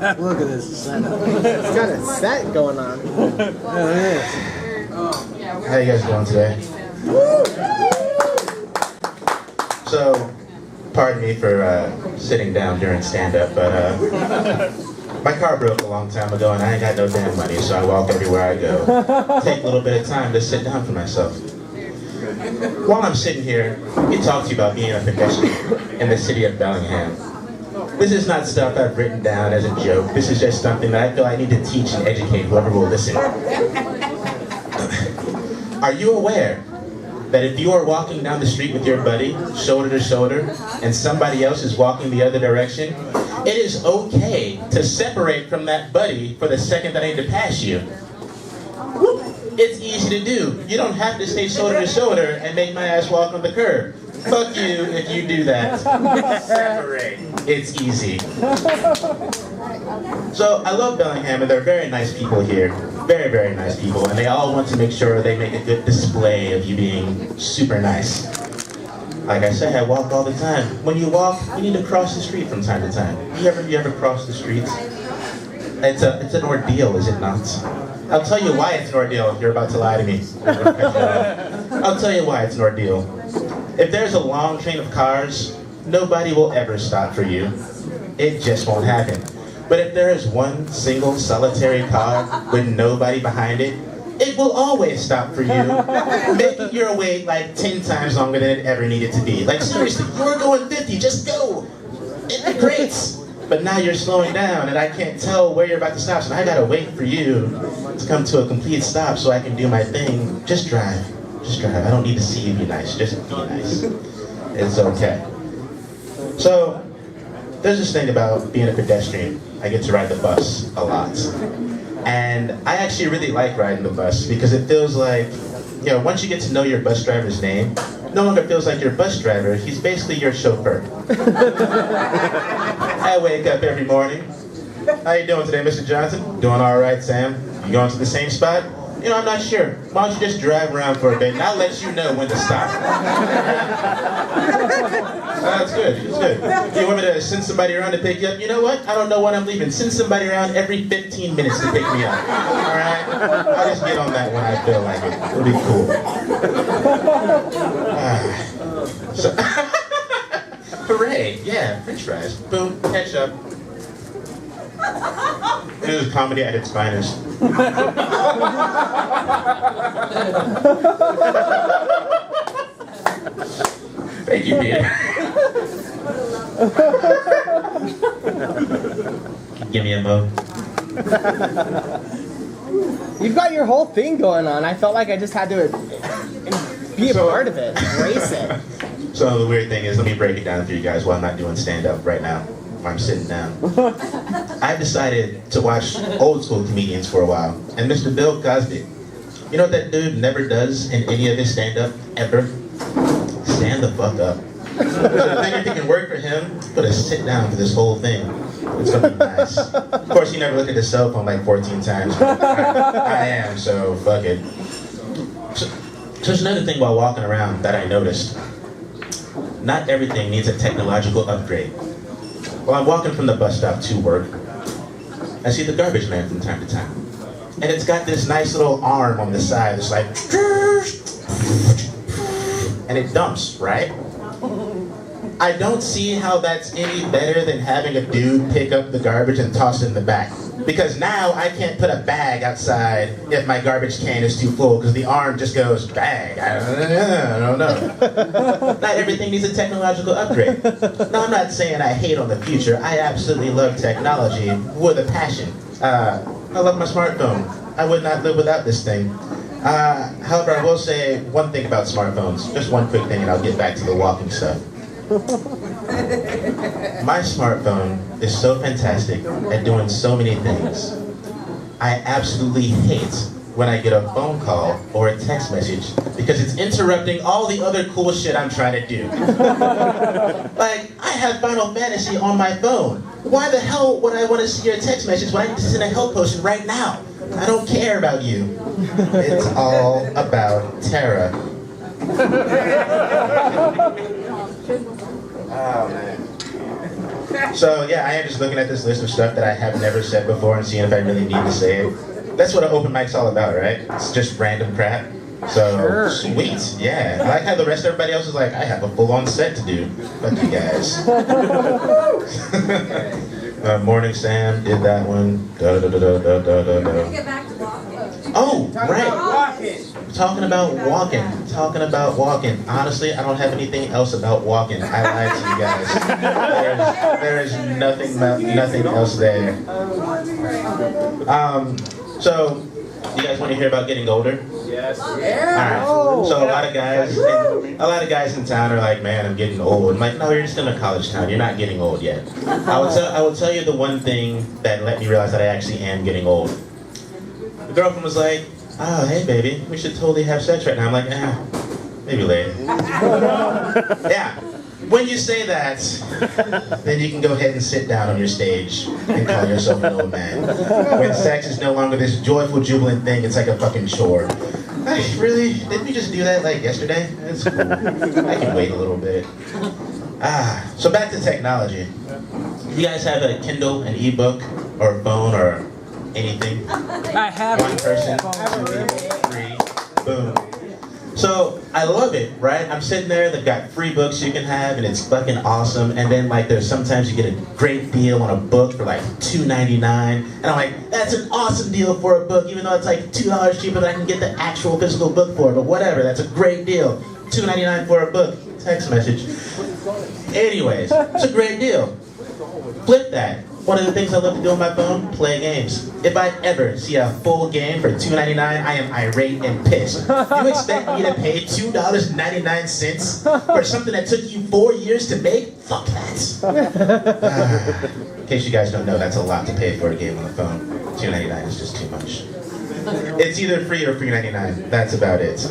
Look at this setup. It's got a set going on. How you guys doing today? So, pardon me for sitting down during stand-up, but my car broke a long time ago and I ain't got no damn money, so I walk everywhere I go. Take a little bit of time to sit down for myself. While I'm sitting here, I talk to you about being a pedestrian in the city of Bellingham. This is not stuff I've written down as a joke. This is just something that I feel I need to teach and educate whoever will listen. Are you aware that if you are walking down the street with your buddy, shoulder to shoulder, and somebody else is walking the other direction, it is okay to separate from that buddy for the second that I need to pass you? It's easy to do. You don't have to stay shoulder to shoulder and make my ass walk on the curb. Fuck you if you do that. Separate. It's easy. So I love Bellingham, and they're very nice people here. Very, very nice people, and they all want to make sure they make a good display of you being super nice. Like I say, I walk all the time. When you walk, you need to cross the street from time to time. You ever cross the streets? It's an ordeal, is it not? I'll tell you why it's an ordeal if you're about to lie to me. I'll tell you why it's an ordeal. If there's a long train of cars, nobody will ever stop for you. It just won't happen. But if there is one single solitary car with nobody behind it, it will always stop for you, making your wait like 10 times longer than it ever needed to be. Like seriously, you were going 50, just go. It'd be great. But now you're slowing down and I can't tell where you're about to stop, so I gotta wait for you to come to a complete stop so I can do my thing. Just drive. Just drive. I don't need to see you be nice. Just be nice. It's okay. So, there's this thing about being a pedestrian. I get to ride the bus a lot. And I actually really like riding the bus because it feels like, you know, once you get to know your bus driver's name, it no longer feels like your bus driver, he's basically your chauffeur. I wake up every morning. How you doing today, Mr. Johnson? Doing all right, Sam? You going to the same spot? You know, I'm not sure. Why don't you just drive around for a bit and I'll let you know when to stop. That's good, it's good. You want me to send somebody around to pick you up? You know what? I don't know when I'm leaving. Send somebody around every 15 minutes to pick me up. Alright? I'll just get on that when I feel like it. It'll be cool. So hooray, yeah, french fries. Boom, ketchup. It was comedy at its finest. Thank you, Peter. Give me a mo. You've got your whole thing going on. I felt like I just had to be a part of it, embrace it. So the weird thing is, let me break it down for you guys while I'm not doing stand-up right now. I'm sitting down. I've decided to watch old school comedians for a while. And Mr. Bill Cosby, you know what that dude never does in any of his stand-up, ever? Stand the fuck up. So I think if it can work for him, put a sit down for this whole thing. It's gonna be nice. Of course, he never looked at his cell phone like 14 times. I am, so fuck it. So there's another thing while walking around that I noticed. Not everything needs a technological upgrade. While I'm walking from the bus stop to work, I see the garbage man from time to time. And it's got this nice little arm on the side that's like, and it dumps, right? I don't see how that's any better than having a dude pick up the garbage and toss it in the back. Because now I can't put a bag outside if my garbage can is too full because the arm just goes, bag, I don't know. Not everything needs a technological upgrade. Now I'm not saying I hate on the future. I absolutely love technology with a passion. I love my smartphone. I would not live without this thing. However, I will say one thing about smartphones. Just one quick thing and I'll get back to the walking stuff. My smartphone is so fantastic at doing so many things. I absolutely hate when I get a phone call or a text message because it's interrupting all the other cool shit I'm trying to do. Like, I have Final Fantasy on my phone. Why the hell would I want to see your text message when I need to send a help potion right now? I don't care about you. It's all about Tara. Oh, man. So yeah, I am just looking at this list of stuff that I have never said before and seeing if I really need to say it. That's what an open mic's all about, right? It's just random crap. So, sweet, yeah. I like how the rest of everybody else is like, I have a full-on set to do. Fuck you guys. Morning Sam did that one. Get back to walking. Oh, right. Talking about walking. Honestly, I don't have anything else about walking. I lied to you guys. There is nothing else there. So, you guys want to hear about getting older? Yes. Yeah. All right. So a lot of guys in town are like, man, I'm getting old. I'm like, no, you're just in a college town. You're not getting old yet. I will tell you the one thing that let me realize that I actually am getting old. The girlfriend was like, oh, hey, baby, we should totally have sex right now. I'm like, maybe later. Yeah. When you say that, then you can go ahead and sit down on your stage and call yourself an old man. When sex is no longer this joyful, jubilant thing, it's like a fucking chore. Really? Didn't we just do that like yesterday? That's cool. I can wait a little bit. So back to technology. You guys have a Kindle, an ebook, or a phone, or anything? I have one person, 2 people, 3, boom. So I love it, right? I'm sitting there, they've got free books you can have, and it's fucking awesome. And then like there's sometimes you get a great deal on a book for like $2.99, and I'm like, that's an awesome deal for a book, even though it's like $2 cheaper than I can get the actual physical book for. But whatever, that's a great deal. $2.99 for a book. Text message. Anyways, it's a great deal. Flip that. One of the things I love to do on my phone, play games. If I ever see a full game for $2.99, I am irate and pissed. You expect me to pay $2.99 for something that took you 4 years to make? Fuck that. In case you guys don't know, that's a lot to pay for a game on the phone. $2.99 is just too much. It's either free or $3.99. That's about it.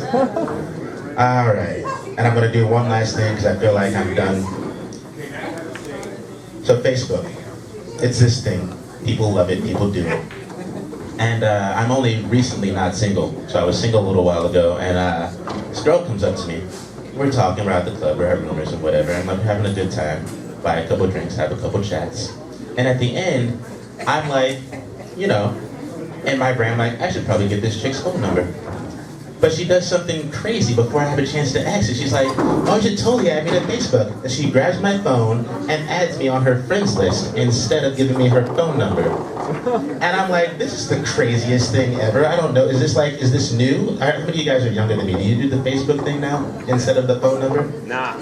Alright. And I'm going to do one last thing because I feel like I'm done. So Facebook. It's this thing. People love it, people do it. And I'm only recently not single. So I was single a little while ago, and this girl comes up to me. We're talking, we're at the club, we're having rumors and whatever, and I'm having a good time. Buy a couple drinks, have a couple chats. And at the end, I'm like, you know, in my brain, I'm like, I should probably get this chick's phone number. But she does something crazy before I have a chance to ask it. She's like, oh, you should totally add me to Facebook. And she grabs my phone and adds me on her friends list instead of giving me her phone number. And I'm like, this is the craziest thing ever. I don't know, is this new? How many of you guys are younger than me? Do you do the Facebook thing now instead of the phone number? Nah.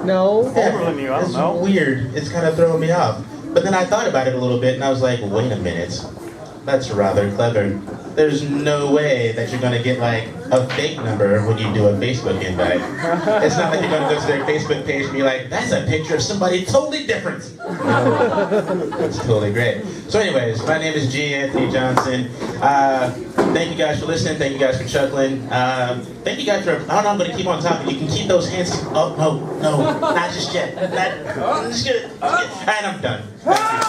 No. Yeah, it's weird. It's kind of throwing me off. But then I thought about it a little bit and I was like, wait a minute. That's rather clever. There's no way that you're gonna get like a fake number when you do a Facebook invite. It's not like you're gonna go to their Facebook page and be like, that's a picture of somebody totally different. No, that's totally great. So anyways, my name is G. Anthony Johnson. Thank you guys for listening. Thank you guys for chuckling. Thank you guys for, I don't know, I'm gonna keep on talking. You can keep those hands, oh, no, not just yet. Just good. All right, I'm done. Thank you.